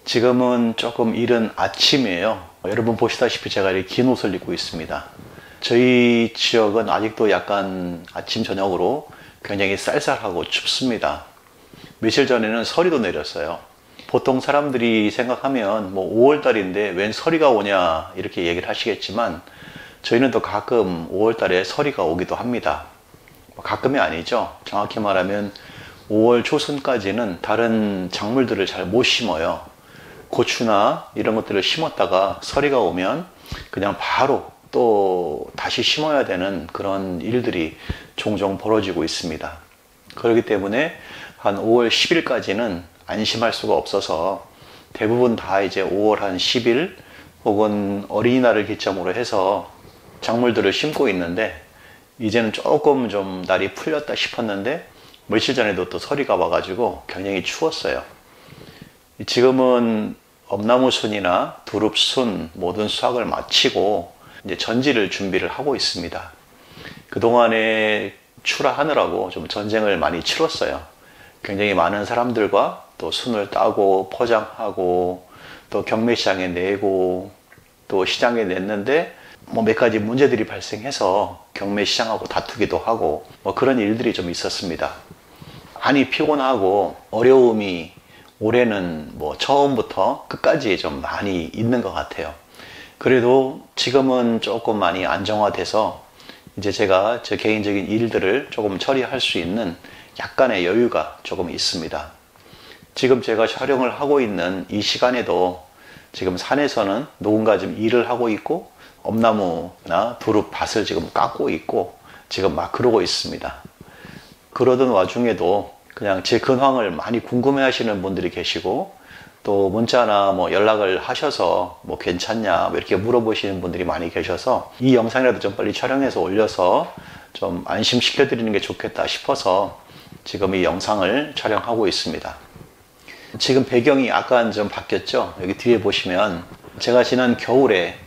지금은 조금 이른 아침이에요. 여러분 보시다시피 제가 이렇게 긴 옷을 입고 있습니다. 저희 지역은 아직도 약간 아침 저녁으로 굉장히 쌀쌀하고 춥습니다. 며칠 전에는 서리도 내렸어요. 보통 사람들이 생각하면 뭐 5월달인데 웬 서리가 오냐 이렇게 얘기를 하시겠지만 저희는 또 가끔 5월달에 서리가 오기도 합니다. 가끔이 아니죠. 정확히 말하면 5월 초순까지는 다른 작물들을 잘 못 심어요. 고추나 이런 것들을 심었다가 서리가 오면 그냥 바로 또 다시 심어야 되는 그런 일들이 종종 벌어지고 있습니다. 그렇기 때문에 한 5월 10일까지는 안심할 수가 없어서 대부분 다 이제 5월 한 10일 혹은 어린이날을 기점으로 해서 작물들을 심고 있는데, 이제는 조금 좀 날이 풀렸다 싶었는데 며칠 전에도 또 서리가 와가지고 굉장히 추웠어요. 지금은 엄나무순이나 두릅순 모든 수확을 마치고 이제 전지를 준비를 하고 있습니다. 그동안에 출하하느라고 좀 전쟁을 많이 치렀어요. 굉장히 많은 사람들과 또 순을 따고 포장하고 또 경매시장에 내고 또 시장에 냈는데 뭐 몇 가지 문제들이 발생해서 경매시장하고 다투기도 하고 뭐 그런 일들이 좀 있었습니다. 많이 피곤하고 어려움이 올해는 뭐 처음부터 끝까지 좀 많이 있는 것 같아요. 그래도 지금은 조금 많이 안정화돼서 이제 제가 제 개인적인 일들을 조금 처리할 수 있는 약간의 여유가 조금 있습니다. 지금 제가 촬영을 하고 있는 이 시간에도 지금 산에서는 누군가 좀 일을 하고 있고 엄나무나 두릅밭을 지금 깎고 있고 지금 막 그러고 있습니다. 그러던 와중에도 그냥 제 근황을 많이 궁금해 하시는 분들이 계시고 또 문자나 뭐 연락을 하셔서 뭐 괜찮냐 이렇게 물어보시는 분들이 많이 계셔서 이 영상이라도 좀 빨리 촬영해서 올려서 좀 안심시켜 드리는 게 좋겠다 싶어서 지금 이 영상을 촬영하고 있습니다. 지금 배경이 약간 좀 바뀌었죠. 여기 뒤에 보시면 제가 지난 겨울에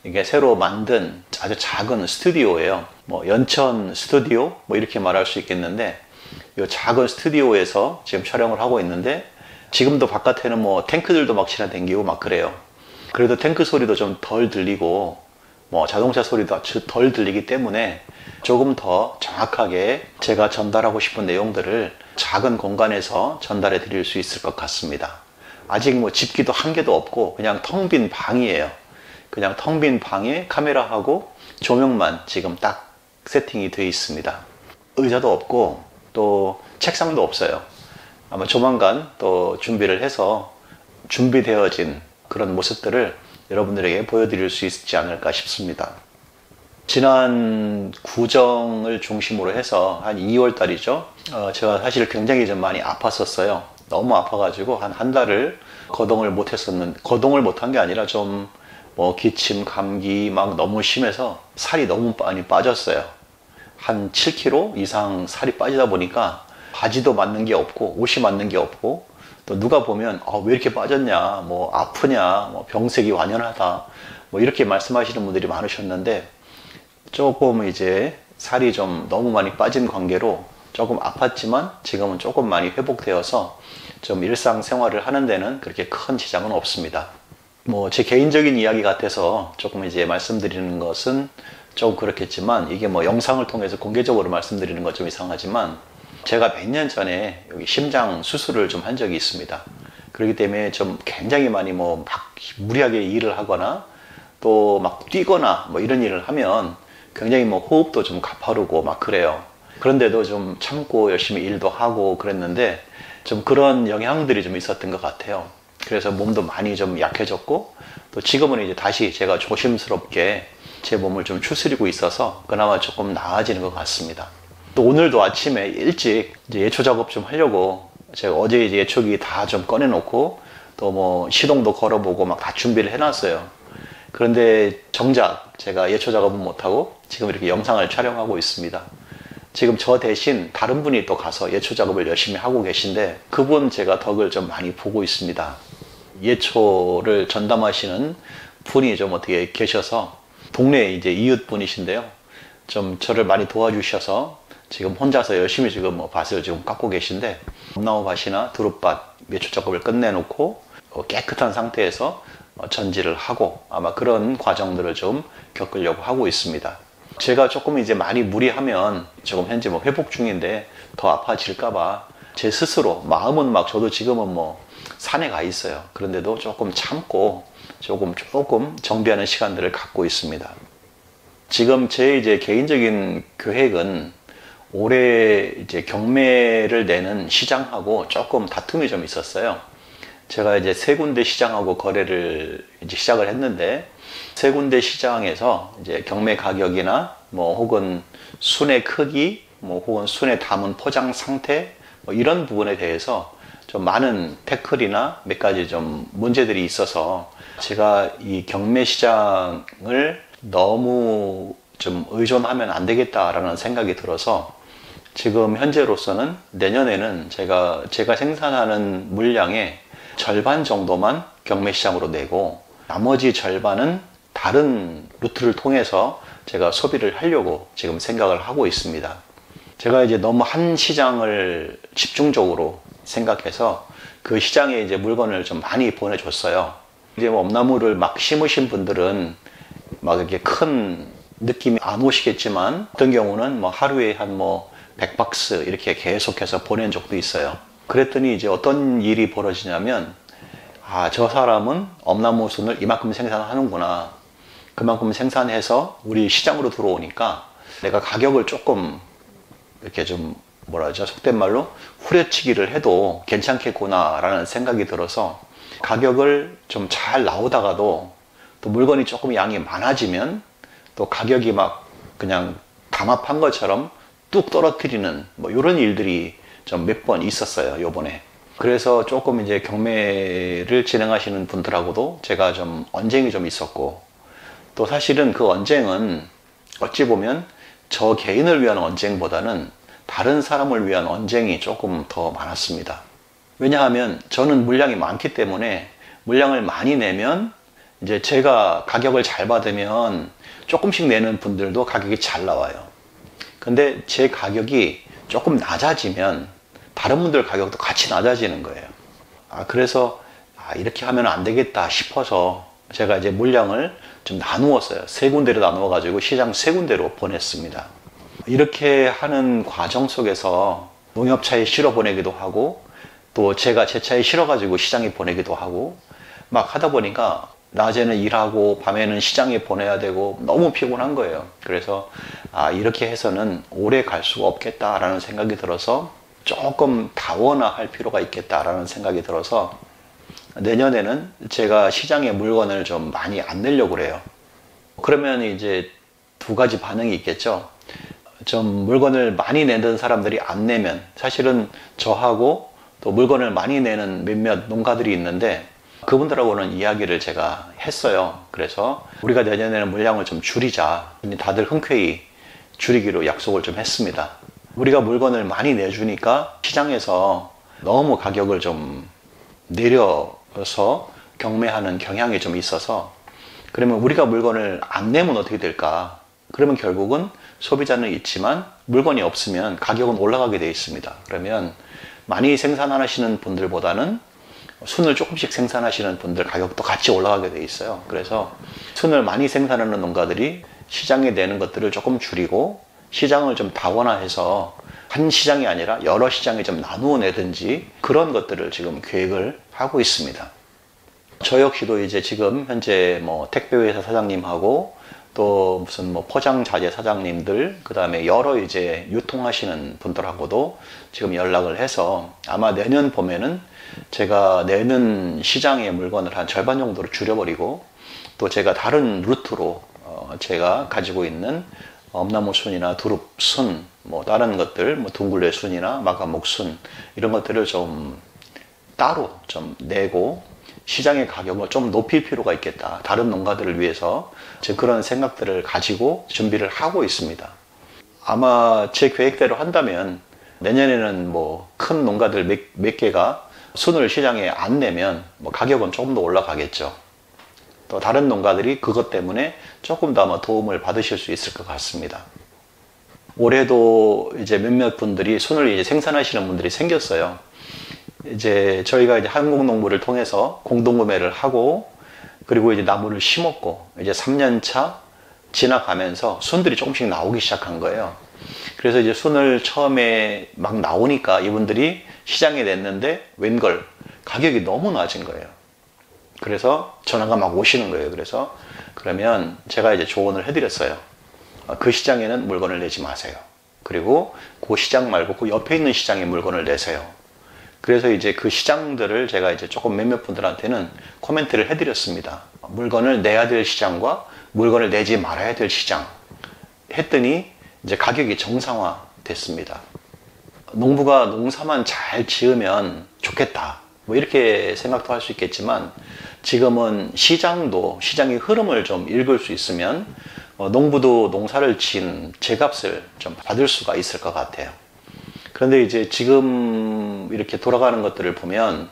이게 새로 만든 아주 작은 스튜디오예요. 뭐 연천 스튜디오 뭐 이렇게 말할 수 있겠는데 이 작은 스튜디오에서 지금 촬영을 하고 있는데 지금도 바깥에는 뭐 탱크들도 막 지나다니고 막 그래요. 그래도 탱크 소리도 좀 덜 들리고 뭐 자동차 소리도 덜 들리기 때문에 조금 더 정확하게 제가 전달하고 싶은 내용들을 작은 공간에서 전달해 드릴 수 있을 것 같습니다. 아직 뭐 집기도 한 개도 없고 그냥 텅 빈 방이에요. 그냥 텅 빈 방에 카메라하고 조명만 지금 딱 세팅이 되어 있습니다. 의자도 없고 또 책상도 없어요. 아마 조만간 또 준비를 해서 준비되어진 그런 모습들을 여러분들에게 보여드릴 수 있지 않을까 싶습니다. 지난 구정을 중심으로 해서 한 2월 달이죠. 제가 사실 굉장히 좀 많이 아팠었어요. 너무 아파가지고 한 달을 거동을 못한 게 아니라 좀 뭐 기침, 감기 막 너무 심해서 살이 너무 많이 빠졌어요. 한 7kg 이상 살이 빠지다 보니까 바지도 맞는 게 없고 옷이 맞는 게 없고 또 누가 보면 왜 이렇게 빠졌냐, 뭐 아프냐, 뭐 병색이 완연하다 뭐 이렇게 말씀하시는 분들이 많으셨는데 조금 이제 살이 좀 너무 많이 빠진 관계로 조금 아팠지만 지금은 조금 많이 회복되어서 좀 일상생활을 하는 데는 그렇게 큰 지장은 없습니다. 뭐 제 개인적인 이야기 같아서 조금 이제 말씀드리는 것은 조금 그렇겠지만 이게 뭐 영상을 통해서 공개적으로 말씀드리는 건 좀 이상하지만 제가 몇 년 전에 여기 심장 수술을 좀 한 적이 있습니다. 그렇기 때문에 좀 굉장히 많이 뭐 막 무리하게 일을 하거나 또 막 뛰거나 뭐 이런 일을 하면 굉장히 뭐 호흡도 좀 가파르고 막 그래요. 그런데도 좀 참고 열심히 일도 하고 그랬는데 좀 그런 영향들이 좀 있었던 것 같아요. 그래서 몸도 많이 좀 약해졌고 또 지금은 이제 다시 제가 조심스럽게 제 몸을 좀 추스리고 있어서 그나마 조금 나아지는 것 같습니다. 또 오늘도 아침에 일찍 이제 예초 작업 좀 하려고 제가 어제 이제 예초기 다 좀 꺼내놓고 또 뭐 시동도 걸어보고 막 다 준비를 해놨어요. 그런데 정작 제가 예초 작업은 못하고 지금 이렇게 영상을 촬영하고 있습니다. 지금 저 대신 다른 분이 또 가서 예초 작업을 열심히 하고 계신데 그분 제가 덕을 좀 많이 보고 있습니다. 예초를 전담하시는 분이 좀 어떻게 계셔서 동네 이제 이웃 분이신데요. 좀 저를 많이 도와주셔서 지금 혼자서 열심히 지금 뭐 밭을 지금 깎고 계신데 엄나무 밭이나 두릅밭 예초 작업을 끝내놓고 깨끗한 상태에서 전지를 하고 아마 그런 과정들을 좀 겪으려고 하고 있습니다. 제가 조금 이제 많이 무리하면 조금 현재 뭐 회복 중인데 더 아파질까봐 제 스스로 마음은 막 저도 지금은 뭐 산에 가 있어요. 그런데도 조금 참고 조금 정비하는 시간들을 갖고 있습니다. 지금 제 이제 개인적인 계획은 올해 이제 경매를 내는 시장하고 조금 다툼이 좀 있었어요. 제가 이제 세 군데 시장하고 거래를 이제 시작을 했는데 세 군데 시장에서 이제 경매 가격이나 뭐 혹은 순의 크기, 뭐 혹은 순에 담은 포장 상태 뭐 이런 부분에 대해서 좀 많은 태클이나 몇 가지 좀 문제들이 있어서 제가 이 경매 시장을 너무 좀 의존하면 안 되겠다라는 생각이 들어서 지금 현재로서는 내년에는 제가 생산하는 물량의 절반 정도만 경매 시장으로 내고 나머지 절반은 다른 루트를 통해서 제가 소비를 하려고 지금 생각을 하고 있습니다. 제가 이제 너무 한 시장을 집중적으로 생각해서 그 시장에 이제 물건을 좀 많이 보내줬어요. 이제 뭐 엄나무를 막 심으신 분들은 막 이렇게 큰 느낌이 안 오시겠지만 어떤 경우는 뭐 하루에 한 뭐 100박스 이렇게 계속해서 보낸 적도 있어요. 그랬더니 이제 어떤 일이 벌어지냐면 저 사람은 엄나무 순을 이만큼 생산하는구나. 그만큼 생산해서 우리 시장으로 들어오니까 내가 가격을 조금 이렇게 좀 속된 말로 후려치기를 해도 괜찮겠구나 라는 생각이 들어서 가격을 좀 잘 나오다가도 또 물건이 조금 양이 많아지면 또 가격이 막 그냥 담합한 것처럼 뚝 떨어뜨리는 뭐 이런 일들이 좀 몇 번 있었어요, 요번에. 그래서 조금 이제 경매를 진행하시는 분들하고도 제가 좀 언쟁이 좀 있었고, 또 사실은 그 언쟁은 어찌 보면 저 개인을 위한 언쟁보다는 다른 사람을 위한 언쟁이 조금 더 많았습니다. 왜냐하면 저는 물량이 많기 때문에 물량을 많이 내면 이제 제가 가격을 잘 받으면 조금씩 내는 분들도 가격이 잘 나와요. 근데 제 가격이 조금 낮아지면 다른 분들 가격도 같이 낮아지는 거예요. 그래서 이렇게 하면 안 되겠다 싶어서 제가 이제 물량을 좀 나누었어요. 세 군데로 나누어 가지고 시장 세 군데로 보냈습니다. 이렇게 하는 과정 속에서 농협차에 실어 보내기도 하고 또 제가 제 차에 실어 가지고 시장에 보내기도 하고 막 하다 보니까 낮에는 일하고 밤에는 시장에 보내야 되고 너무 피곤한 거예요. 그래서 이렇게 해서는 오래 갈 수가 없겠다라는 생각이 들어서 조금 다원화할 필요가 있겠다라는 생각이 들어서 내년에는 제가 시장에 물건을 좀 많이 안 내려고 그래요. 그러면 이제 두 가지 반응이 있겠죠. 좀 물건을 많이 내는 사람들이 안 내면 사실은 저하고 또 물건을 많이 내는 몇몇 농가들이 있는데 그분들하고는 이야기를 제가 했어요. 그래서 우리가 내년에는 물량을 좀 줄이자. 다들 흔쾌히 줄이기로 약속을 좀 했습니다. 우리가 물건을 많이 내주니까 시장에서 너무 가격을 좀 내려서 경매하는 경향이 좀 있어서 그러면 우리가 물건을 안 내면 어떻게 될까? 그러면 결국은 소비자는 있지만 물건이 없으면 가격은 올라가게 되어 있습니다. 그러면 많이 생산하시는 분들보다는 순을 조금씩 생산하시는 분들 가격도 같이 올라가게 돼 있어요. 그래서 순을 많이 생산하는 농가들이 시장에 내는 것들을 조금 줄이고 시장을 좀 다원화해서 한 시장이 아니라 여러 시장에 좀 나누어 내든지 그런 것들을 지금 계획을 하고 있습니다. 저 역시도 이제 지금 현재 뭐 택배회사 사장님하고 또 무슨 뭐 포장자재 사장님들 그 다음에 여러 이제 유통하시는 분들하고도 지금 연락을 해서 아마 내년 봄에는 제가 내는 시장의 물건을 한 절반 정도로 줄여버리고 또 제가 다른 루트로 제가 가지고 있는 엄나무 순이나 두릅 순, 뭐 다른 것들, 뭐 둥글레 순이나 마가목 순 이런 것들을 좀 따로 좀 내고 시장의 가격을 좀 높일 필요가 있겠다. 다른 농가들을 위해서 그런 생각들을 가지고 준비를 하고 있습니다. 아마 제 계획대로 한다면 내년에는 뭐 큰 농가들 몇 개가 순을 시장에 안 내면 뭐 가격은 조금 더 올라가겠죠. 또 다른 농가들이 그것 때문에 조금 더 아마 도움을 받으실 수 있을 것 같습니다. 올해도 이제 몇몇 분들이 순을 이제 생산하시는 분들이 생겼어요. 이제 저희가 이제 한국농부를 통해서 공동구매를 하고 그리고 이제 나무를 심었고 이제 3년 차 지나가면서 순들이 조금씩 나오기 시작한 거예요. 그래서 이제 순을 처음에 막 나오니까 이분들이 시장에 냈는데 웬걸 가격이 너무 낮은 거예요. 그래서 전화가 막 오시는 거예요. 그래서 그러면 제가 이제 조언을 해드렸어요. 그 시장에는 물건을 내지 마세요. 그리고 그 시장 말고 그 옆에 있는 시장에 물건을 내세요. 그래서 이제 그 시장들을 제가 이제 조금 몇몇 분들한테는 코멘트를 해드렸습니다. 물건을 내야 될 시장과 물건을 내지 말아야 될 시장 했더니 이제 가격이 정상화 됐습니다. 농부가 농사만 잘 지으면 좋겠다. 뭐 이렇게 생각도 할 수 있겠지만 지금은 시장의 흐름을 좀 읽을 수 있으면 농부도 농사를 지은 제값을 좀 받을 수가 있을 것 같아요. 그런데 이제 지금 이렇게 돌아가는 것들을 보면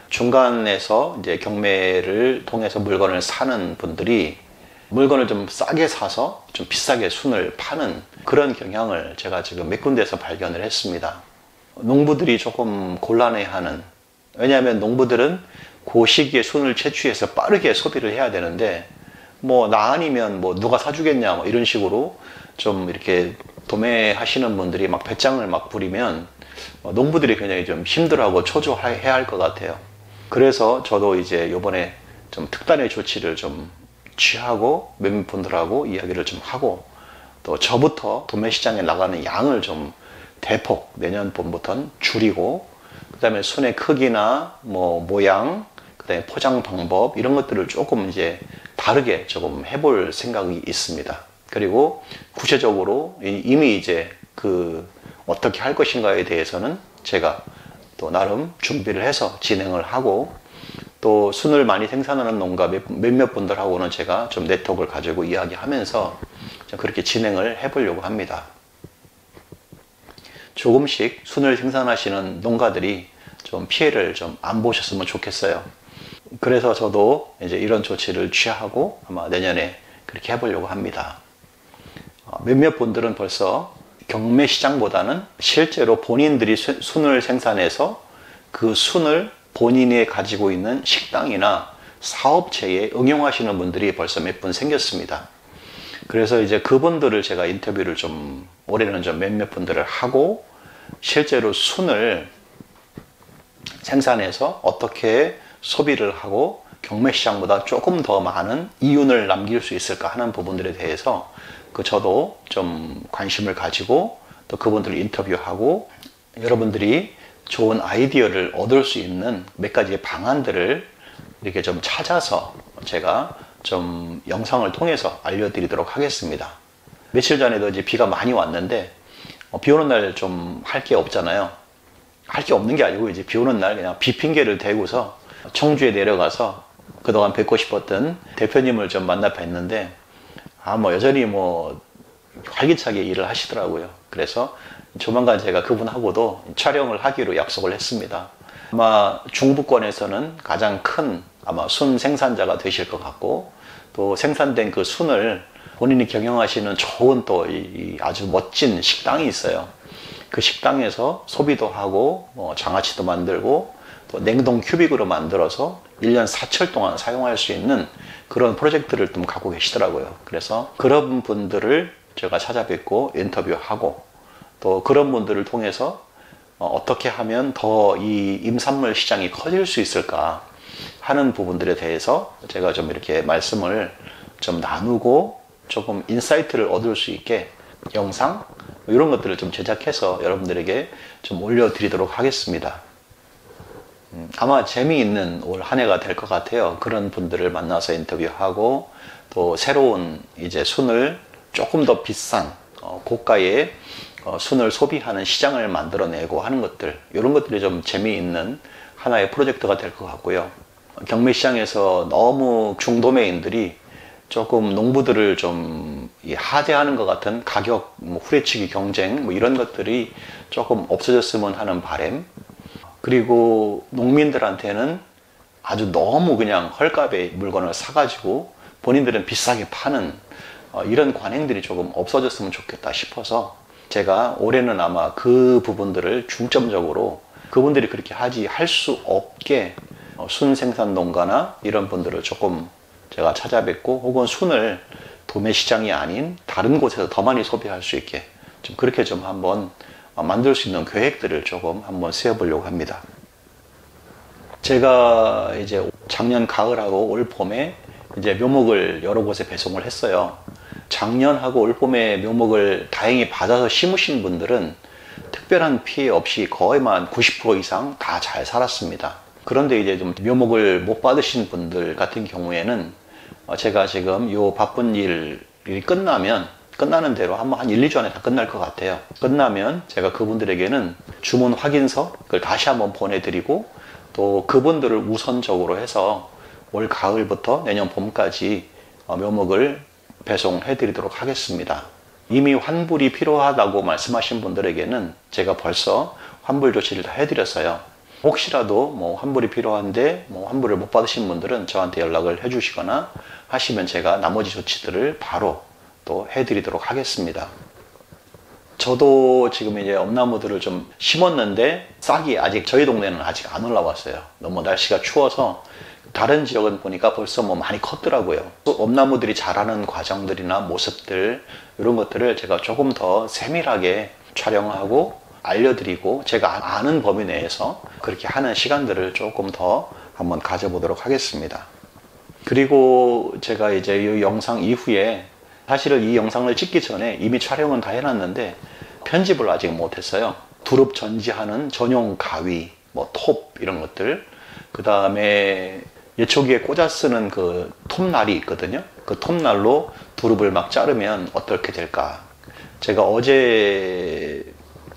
중간에서 이제 경매를 통해서 물건을 사는 분들이 물건을 좀 싸게 사서 좀 비싸게 순을 파는 그런 경향을 제가 지금 몇 군데에서 발견을 했습니다. 농부들이 조금 곤란해하는, 왜냐하면 농부들은 그 시기에 순을 채취해서 빠르게 소비를 해야 되는데 뭐 나 아니면 뭐 누가 사주겠냐 뭐 이런 식으로 좀 이렇게 도매하시는 분들이 막 배짱을 막 부리면 농부들이 굉장히 좀 힘들어하고 초조해야 할 것 같아요. 그래서 저도 이제 요번에 좀 특단의 조치를 좀 취하고 몇몇 분들하고 이야기를 좀 하고 또 저부터 도매 시장에 나가는 양을 좀 대폭 내년 봄부터는 줄이고 그 다음에 순의 크기나 뭐 모양 그 다음에 포장 방법 이런 것들을 조금 이제 다르게 조금 해볼 생각이 있습니다. 그리고 구체적으로 이미 이제 그 어떻게 할 것인가에 대해서는 제가 또 나름 준비를 해서 진행을 하고 또 순을 많이 생산하는 농가 몇몇 분들하고는 제가 좀 네트워크를 가지고 이야기하면서 그렇게 진행을 해보려고 합니다. 조금씩 순을 생산하시는 농가들이 좀 피해를 좀 안 보셨으면 좋겠어요. 그래서 저도 이제 이런 조치를 취하고 아마 내년에 그렇게 해보려고 합니다. 몇몇 분들은 벌써 경매 시장보다는 실제로 본인들이 순을 생산해서 그 순을 본인이 가지고 있는 식당이나 사업체에 응용하시는 분들이 벌써 몇 분 생겼습니다. 그래서 이제 그분들을 제가 인터뷰를 좀 올해는 좀 몇몇 분들을 하고 실제로 순을 생산해서 어떻게 소비를 하고 경매 시장보다 조금 더 많은 이윤을 남길 수 있을까 하는 부분들에 대해서 저도 좀 관심을 가지고 또 그분들을 인터뷰하고 여러분들이 좋은 아이디어를 얻을 수 있는 몇 가지의 방안들을 이렇게 좀 찾아서 제가 좀 영상을 통해서 알려드리도록 하겠습니다. 며칠 전에도 이제 비가 많이 왔는데 비 오는 날 좀 할 게 없잖아요. 할 게 없는 게 아니고 이제 비 오는 날 그냥 비 핑계를 대고서 청주에 내려가서 그동안 뵙고 싶었던 대표님을 좀 만나 뵀는데 뭐 여전히 뭐 활기차게 일을 하시더라고요. 그래서 조만간 제가 그분하고도 촬영을 하기로 약속을 했습니다. 아마 중부권에서는 가장 큰 아마 순 생산자가 되실 것 같고 또 생산된 그 순을 본인이 경영하시는 좋은 또 아주 멋진 식당이 있어요. 그 식당에서 소비도 하고 장아찌도 만들고 또 냉동 큐빅으로 만들어서 1년 4철 동안 사용할 수 있는 그런 프로젝트를 좀 갖고 계시더라고요. 그래서 그런 분들을 제가 찾아뵙고 인터뷰하고 또 그런 분들을 통해서 어떻게 하면 더 이 임산물 시장이 커질 수 있을까 하는 부분들에 대해서 제가 좀 이렇게 말씀을 좀 나누고 조금 인사이트를 얻을 수 있게 영상 이런 것들을 좀 제작해서 여러분들에게 좀 올려드리도록 하겠습니다. 아마 재미있는 올 한 해가 될 것 같아요. 그런 분들을 만나서 인터뷰하고 또 새로운 이제 순을 조금 더 비싼 고가의 순을 소비하는 시장을 만들어내고 하는 것들 이런 것들이 좀 재미있는 하나의 프로젝트가 될 것 같고요. 경매 시장에서 너무 중도매인들이 조금 농부들을 좀 하대하는 것 같은 가격 후레치기 경쟁 이런 것들이 조금 없어졌으면 하는 바람. 그리고 농민들한테는 아주 너무 그냥 헐값에 물건을 사가지고 본인들은 비싸게 파는 이런 관행들이 조금 없어졌으면 좋겠다 싶어서 제가 올해는 아마 그 부분들을 중점적으로 그분들이 그렇게 할 수 없게 순생산 농가나 이런 분들을 조금 제가 찾아뵙고, 혹은 순을 도매 시장이 아닌 다른 곳에서 더 많이 소비할 수 있게 좀 그렇게 좀 한번 만들 수 있는 계획들을 조금 한번 세워보려고 합니다. 제가 이제 작년 가을하고 올 봄에 이제 묘목을 여러 곳에 배송을 했어요. 작년하고 올 봄에 묘목을 다행히 받아서 심으신 분들은 특별한 피해 없이 거의만 90% 이상 다 잘 살았습니다. 그런데 이제 좀 묘목을 못 받으신 분들 같은 경우에는 제가 지금 요 바쁜 일이 끝나는 대로 한 1, 2주 안에 다 끝날 것 같아요. 끝나면 제가 그분들에게는 주문 확인서 그걸 다시 한번 보내드리고, 또 그분들을 우선적으로 해서 올 가을부터 내년 봄까지 묘목을 배송해 드리도록 하겠습니다. 이미 환불이 필요하다고 말씀하신 분들에게는 제가 벌써 환불 조치를 다 해드렸어요. 혹시라도 뭐 환불이 필요한데 뭐 환불을 못 받으신 분들은 저한테 연락을 해 주시거나 하시면 제가 나머지 조치들을 바로 또 해드리도록 하겠습니다. 저도 지금 이제 엄나무들을 좀 심었는데 싹이 아직 저희 동네는 아직 안 올라왔어요. 너무 날씨가 추워서. 다른 지역은 보니까 벌써 뭐 많이 컸더라고요. 엄나무들이 자라는 과정들이나 모습들, 이런 것들을 제가 조금 더 세밀하게 촬영하고 알려드리고, 제가 아는 범위 내에서 그렇게 하는 시간들을 조금 더 한번 가져보도록 하겠습니다. 그리고 제가 이제 이 영상 이후에, 사실은 이 영상을 찍기 전에 이미 촬영은 다 해놨는데 편집을 아직 못했어요. 두릅 전지하는 전용 가위, 뭐 톱 이런 것들, 그 다음에 예초기에 꽂아 쓰는 그 톱날이 있거든요. 그 톱날로 두릅을 막 자르면 어떻게 될까. 제가 어제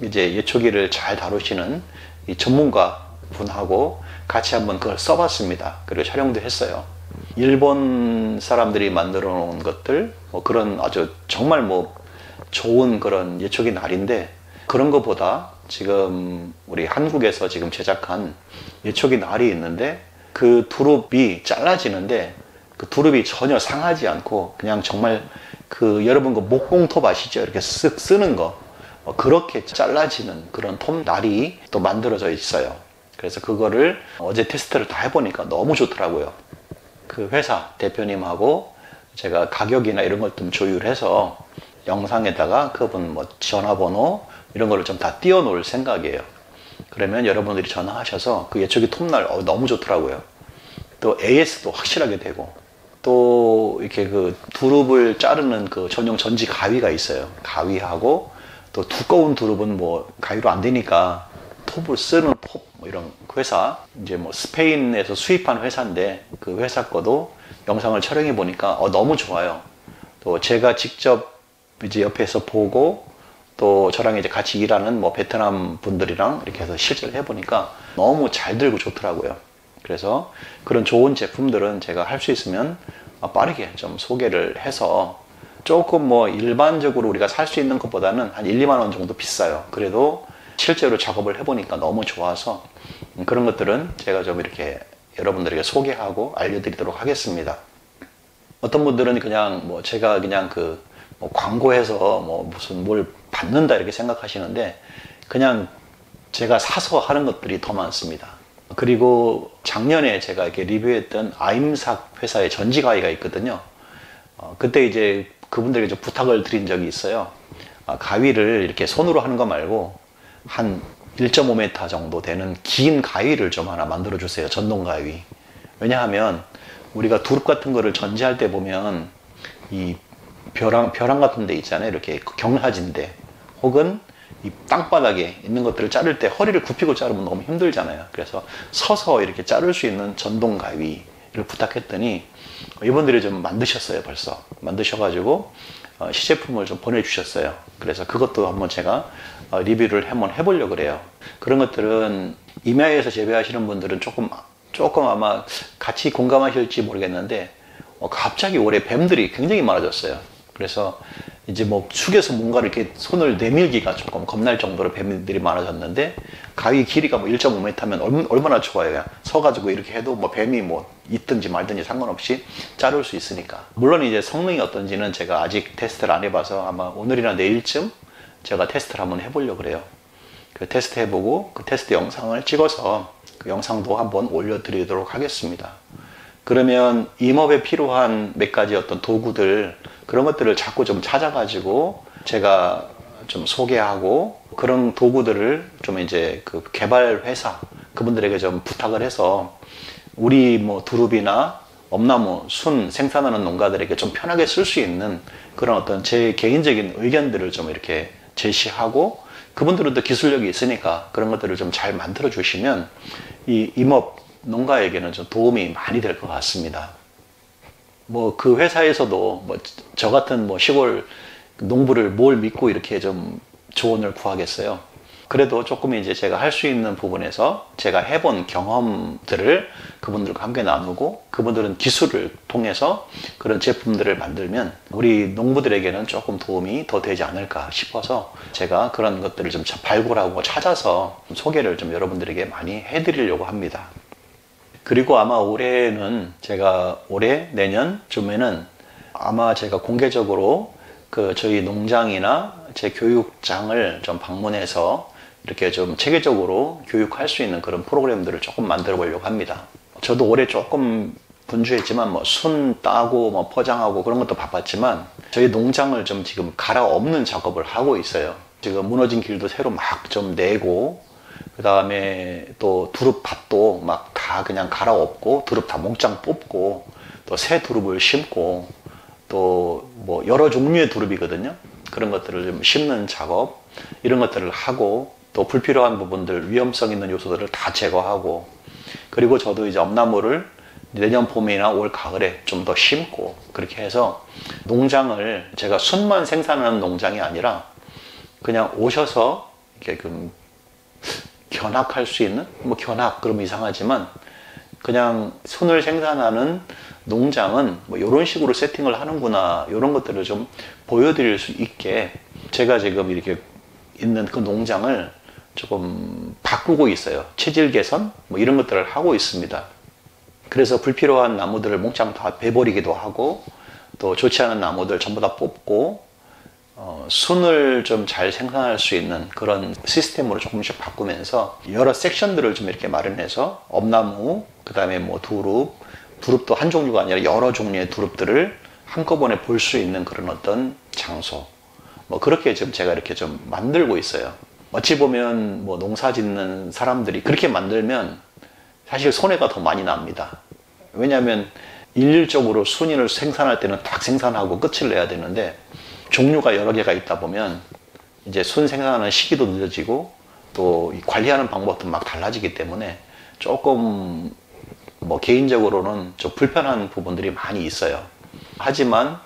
이제 예초기를 잘 다루시는 이 전문가 분하고 같이 한번 그걸 써봤습니다. 그리고 촬영도 했어요. 일본 사람들이 만들어 놓은 것들, 뭐 그런 아주 정말 뭐 좋은 그런 예초기 날인데, 그런 것보다 지금 우리 한국에서 지금 제작한 예초기 날이 있는데, 그 두릅이 잘라지는데 그 두릅이 전혀 상하지 않고 그냥 정말 그 여러분 그 목공톱 아시죠? 이렇게 쓱 쓰는 거, 그렇게 잘라지는 그런 톱날이 또 만들어져 있어요. 그래서 그거를 어제 테스트를 다 해보니까 너무 좋더라고요. 그 회사 대표님하고 제가 가격이나 이런 걸 좀 조율해서 영상에다가 그분 뭐 전화번호 이런 거를 좀 다 띄워 놓을 생각이에요. 그러면 여러분들이 전화하셔서 그 예초기 톱날 너무 좋더라고요. 또 AS도 확실하게 되고, 또 이렇게 그 두릅을 자르는 그 전용 전지 가위가 있어요. 가위하고, 또 두꺼운 두릅은 뭐 가위로 안 되니까 톱을 쓰는 톱, 뭐 이런 회사, 이제 뭐 스페인에서 수입한 회사인데 그 회사 거도 영상을 촬영해 보니까 너무 좋아요. 또 제가 직접 이제 옆에서 보고, 또 저랑 이제 같이 일하는 뭐 베트남 분들이랑 이렇게 해서 실제로 해보니까 너무 잘 들고 좋더라고요. 그래서 그런 좋은 제품들은 제가 할 수 있으면 빠르게 좀 소개를 해서, 조금 뭐 일반적으로 우리가 살 수 있는 것보다는 한 1, 2만 원 정도 비싸요. 그래도 실제로 작업을 해보니까 너무 좋아서 그런 것들은 제가 좀 이렇게 여러분들에게 소개하고 알려드리도록 하겠습니다. 어떤 분들은 그냥 뭐 제가 그냥 뭐 광고해서 뭐 무슨 뭘 받는다 이렇게 생각하시는데, 그냥 제가 사서 하는 것들이 더 많습니다. 그리고 작년에 제가 이렇게 리뷰했던 아임삭 회사의 전지가위가 있거든요. 그때 이제 그분들에게 좀 부탁을 드린 적이 있어요. 가위를 이렇게 손으로 하는 거 말고 한 1.5m 정도 되는 긴 가위를 좀 하나 만들어 주세요. 전동 가위. 왜냐하면 우리가 두릅 같은 거를 전지할 때 보면 이 벼랑 같은 데 있잖아요. 이렇게 경사진데, 혹은 이 땅바닥에 있는 것들을 자를 때 허리를 굽히고 자르면 너무 힘들잖아요. 그래서 서서 이렇게 자를 수 있는 전동 가위를 부탁했더니 이분들이 좀 만드셨어요. 벌써 만드셔가지고 시제품을 좀 보내주셨어요. 그래서 그것도 한번 제가 리뷰를 한번 해보려고 그래요. 그런 것들은 임야에서 재배하시는 분들은 조금 아마 같이 공감하실지 모르겠는데, 갑자기 올해 뱀들이 굉장히 많아졌어요. 그래서 이제 뭐 숙여서 뭔가를 이렇게 손을 내밀기가 조금 겁날 정도로 뱀들이 많아졌는데, 가위 길이가 뭐 1.5m면 얼마나 좋아요. 그냥 서가지고 이렇게 해도 뭐 뱀이 뭐 있든지 말든지 상관없이 자를 수 있으니까. 물론 이제 성능이 어떤지는 제가 아직 테스트를 안 해봐서 아마 오늘이나 내일쯤 제가 테스트를 한번 해보려고 그래요. 그 테스트 해보고 그 테스트 영상을 찍어서 그 영상도 한번 올려드리도록 하겠습니다. 그러면 임업에 필요한 몇 가지 어떤 도구들, 그런 것들을 자꾸 좀 찾아가지고 제가 좀 소개하고, 그런 도구들을 좀 이제 그 개발 회사 그분들에게 좀 부탁을 해서 우리 뭐 두릅이나 엄나무, 순 생산하는 농가들에게 좀 편하게 쓸 수 있는 그런 어떤 제 개인적인 의견들을 좀 이렇게 제시하고, 그분들은 또 기술력이 있으니까 그런 것들을 좀 잘 만들어 주시면 이 임업 농가에게는 좀 도움이 많이 될 것 같습니다. 뭐 그 회사에서도 뭐 저 같은 뭐 시골 농부를 뭘 믿고 이렇게 좀 조언을 구하겠어요. 그래도 조금 이제 제가 할 수 있는 부분에서 제가 해본 경험들을 그분들과 함께 나누고, 그분들은 기술을 통해서 그런 제품들을 만들면 우리 농부들에게는 조금 도움이 더 되지 않을까 싶어서 제가 그런 것들을 좀 발굴하고 찾아서 소개를 좀 여러분들에게 많이 해드리려고 합니다. 그리고 아마 올해는 제가 올해 내년쯤에는 아마 제가 공개적으로 그 저희 농장이나 제 교육장을 좀 방문해서 이렇게 좀 체계적으로 교육할 수 있는 그런 프로그램들을 조금 만들어 보려고 합니다. 저도 올해 조금 분주했지만 뭐 순 따고 뭐 포장하고 그런 것도 바빴지만 저희 농장을 좀 지금 갈아엎는 작업을 하고 있어요. 지금 무너진 길도 새로 막 좀 내고, 그 다음에 또 두릅밭도 막 다 그냥 갈아엎고 두릅 다 몽땅 뽑고, 또 새 두릅을 심고, 또 뭐 여러 종류의 두릅이거든요. 그런 것들을 좀 심는 작업, 이런 것들을 하고, 또 불필요한 부분들, 위험성 있는 요소들을 다 제거하고, 그리고 저도 이제 엄나무를 내년 봄이나 올 가을에 좀 더 심고, 그렇게 해서 농장을 제가 순만 생산하는 농장이 아니라 그냥 오셔서 이렇게 견학할 수 있는, 뭐 견학 그러면 이상하지만 그냥 순을 생산하는 농장은 뭐 이런 식으로 세팅을 하는구나, 이런 것들을 좀 보여드릴 수 있게 제가 지금 이렇게 있는 그 농장을 조금 바꾸고 있어요. 체질 개선 뭐 이런 것들을 하고 있습니다. 그래서 불필요한 나무들을 몽땅 다 베버리기도 하고, 또 좋지 않은 나무들 전부 다 뽑고, 순을 좀 잘 생산할 수 있는 그런 시스템으로 조금씩 바꾸면서 여러 섹션들을 좀 이렇게 마련해서 엄나무, 그 다음에 뭐 두릅도 한 종류가 아니라 여러 종류의 두릅들을 한꺼번에 볼 수 있는 그런 어떤 장소, 뭐 그렇게 지금 제가 이렇게 좀 만들고 있어요. 어찌 보면 뭐 농사 짓는 사람들이 그렇게 만들면 사실 손해가 더 많이 납니다. 왜냐하면 일률적으로 순위를 생산할 때는 딱 생산하고 끝을 내야 되는데, 종류가 여러 개가 있다 보면 이제 순 생산하는 시기도 늦어지고, 또 관리하는 방법도 막 달라지기 때문에 조금 뭐 개인적으로는 좀 불편한 부분들이 많이 있어요. 하지만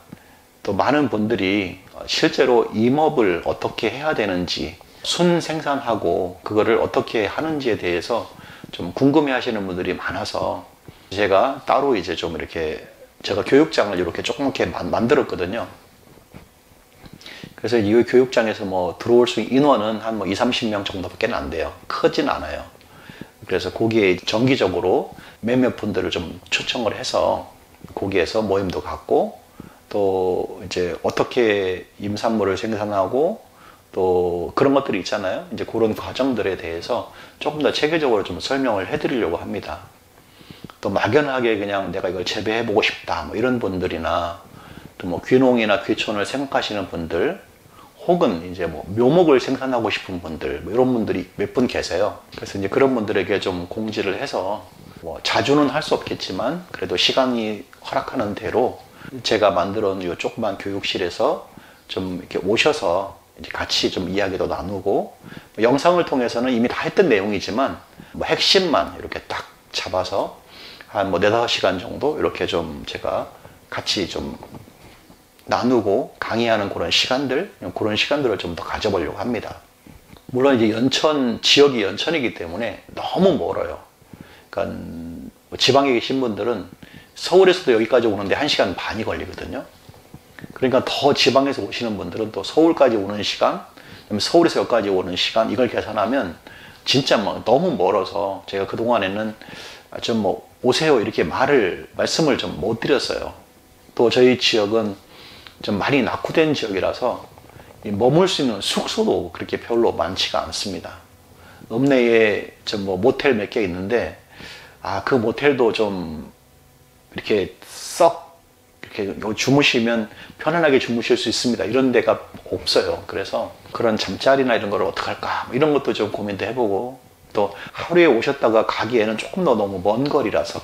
또 많은 분들이 실제로 임업을 어떻게 해야 되는지, 순 생산하고 그거를 어떻게 하는지에 대해서 좀 궁금해 하시는 분들이 많아서 제가 따로 이제 좀 이렇게 제가 교육장을 이렇게 조그맣게 만들었거든요. 그래서 이 교육장에서 뭐 들어올 수 있는 인원은 한 뭐 20-30명 정도밖에 안 돼요. 크진 않아요. 그래서 거기에 정기적으로 몇몇 분들을 좀 초청을 해서 거기에서 모임도 갖고, 또 이제 어떻게 임산물을 생산하고 또 그런 것들이 있잖아요. 이제 그런 과정들에 대해서 조금 더 체계적으로 좀 설명을 해드리려고 합니다. 또 막연하게 그냥 내가 이걸 재배해보고 싶다 뭐 이런 분들이나, 또 뭐 귀농이나 귀촌을 생각하시는 분들, 혹은 이제 뭐 묘목을 생산하고 싶은 분들, 뭐 이런 분들이 몇 분 계세요. 그래서 이제 그런 분들에게 좀 공지를 해서 뭐 자주는 할 수 없겠지만 그래도 시간이 허락하는 대로 제가 만들어 놓은 이 조그만 교육실에서 좀 이렇게 오셔서 이제 같이 좀 이야기도 나누고, 영상을 통해서는 이미 다 했던 내용이지만 뭐 핵심만 이렇게 딱 잡아서 한 뭐 4-5시간 정도 이렇게 좀 제가 같이 좀 나누고 강의하는 그런 시간들을 좀 더 가져보려고 합니다. 물론 이제 지역이 연천이기 때문에 너무 멀어요. 그러니까 지방에 계신 분들은 서울에서도 여기까지 오는데 1시간 반이 걸리거든요. 그러니까 더 지방에서 오시는 분들은 또 서울까지 오는 시간, 서울에서 여기까지 오는 시간, 이걸 계산하면 진짜 너무 멀어서 제가 그동안에는 좀 뭐 오세요 이렇게 말씀을 좀 못 드렸어요. 또 저희 지역은 좀 많이 낙후된 지역이라서 머물 수 있는 숙소도 그렇게 별로 많지가 않습니다. 읍내에 뭐 모텔 몇 개 있는데, 그 모텔도 좀 이렇게 썩 이렇게 주무시면 편안하게 주무실 수 있습니다. 이런 데가 없어요. 그래서 그런 잠자리나 이런 걸 어떡할까 이런 것도 좀 고민도 해보고, 또 하루에 오셨다가 가기에는 조금 더 너무 먼 거리라서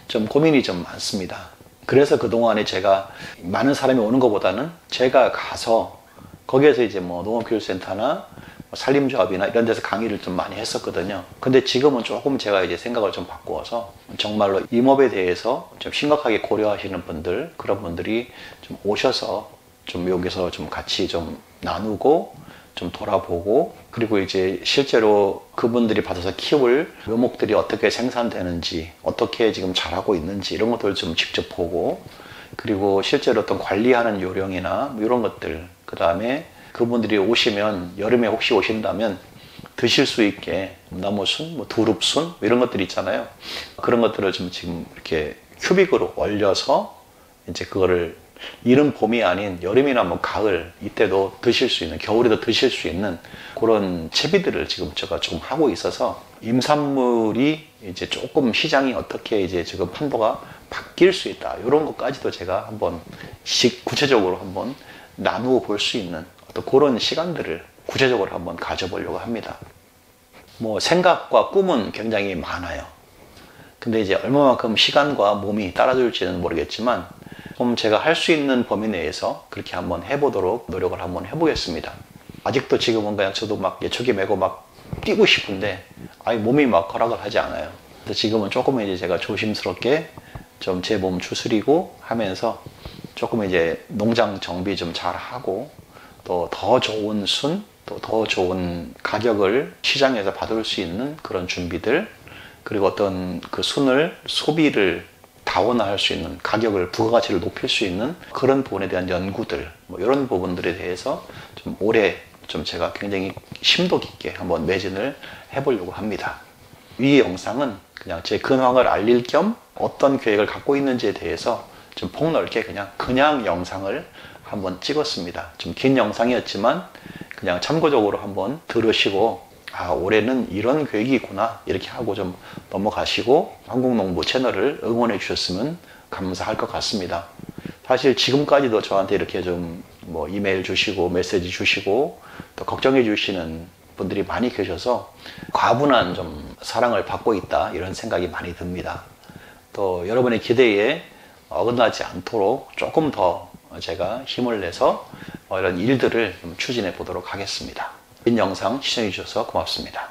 좀 고민이 좀 많습니다. 그래서 그동안에 제가 많은 사람이 오는 것보다는 제가 가서 거기에서 이제 뭐 농업교육센터나 산림조합이나 이런 데서 강의를 좀 많이 했었거든요. 근데 지금은 조금 제가 이제 생각을 좀 바꾸어서 정말로 임업에 대해서 좀 심각하게 고려하시는 분들, 그런 분들이 좀 오셔서 좀 여기서 좀 같이 좀 나누고 좀 돌아보고, 그리고 이제 실제로 그분들이 받아서 키울 묘목들이 어떻게 생산되는지, 어떻게 지금 자라고 있는지 이런 것들을 좀 직접 보고, 그리고 실제로 어떤 관리하는 요령이나 뭐 이런 것들, 그 다음에 그분들이 오시면 여름에 혹시 오신다면 드실 수 있게 나무순, 뭐 두릅순 뭐 이런 것들 있잖아요. 그런 것들을 좀 지금 이렇게 큐빅으로 얼려서 이제 그거를 이른 봄이 아닌 여름이나 뭐 가을 이때도 드실 수 있는, 겨울에도 드실 수 있는 그런 채비들을 지금 제가 조금 하고 있어서, 임산물이 이제 조금 시장이 어떻게 이제 지금 판도가 바뀔 수 있다, 이런 것까지도 제가 한번 구체적으로 한번 나누어 볼 수 있는 어떤 그런 시간들을 구체적으로 한번 가져보려고 합니다. 뭐 생각과 꿈은 굉장히 많아요. 근데 이제 얼마만큼 시간과 몸이 따라줄지는 모르겠지만, 좀 제가 할 수 있는 범위 내에서 그렇게 한번 해보도록 노력을 한번 해보겠습니다. 아직도 지금은 그냥 저도 막 예초기 메고 막 뛰고 싶은데 몸이 막 허락을 하지 않아요. 그래서 지금은 조금 이제 제가 조심스럽게 좀 제 몸 추스리고 하면서 조금 이제 농장 정비 좀 잘 하고, 또 더 좋은 순, 또 더 좋은 가격을 시장에서 받을 수 있는 그런 준비들, 그리고 어떤 그 순을 소비를 다원화할 수 있는, 가격을, 부가가치를 높일 수 있는 그런 부분에 대한 연구들, 뭐 이런 부분들에 대해서 좀 올해 좀 제가 굉장히 심도 깊게 한번 매진을 해보려고 합니다. 이 영상은 그냥 제 근황을 알릴 겸 어떤 계획을 갖고 있는지에 대해서 좀 폭넓게 그냥 영상을 한번 찍었습니다. 좀 긴 영상이었지만 그냥 참고적으로 한번 들으시고, 올해는 이런 계획이 있구나 이렇게 하고 좀 넘어가시고 한국농부 채널을 응원해 주셨으면 감사할 것 같습니다. 사실 지금까지도 저한테 이렇게 좀 뭐 이메일 주시고 메시지 주시고 또 걱정해 주시는 분들이 많이 계셔서 과분한 좀 사랑을 받고 있다, 이런 생각이 많이 듭니다. 또 여러분의 기대에 어긋나지 않도록 조금 더 제가 힘을 내서 이런 일들을 좀 추진해 보도록 하겠습니다. 긴 영상 시청해 주셔서 고맙습니다.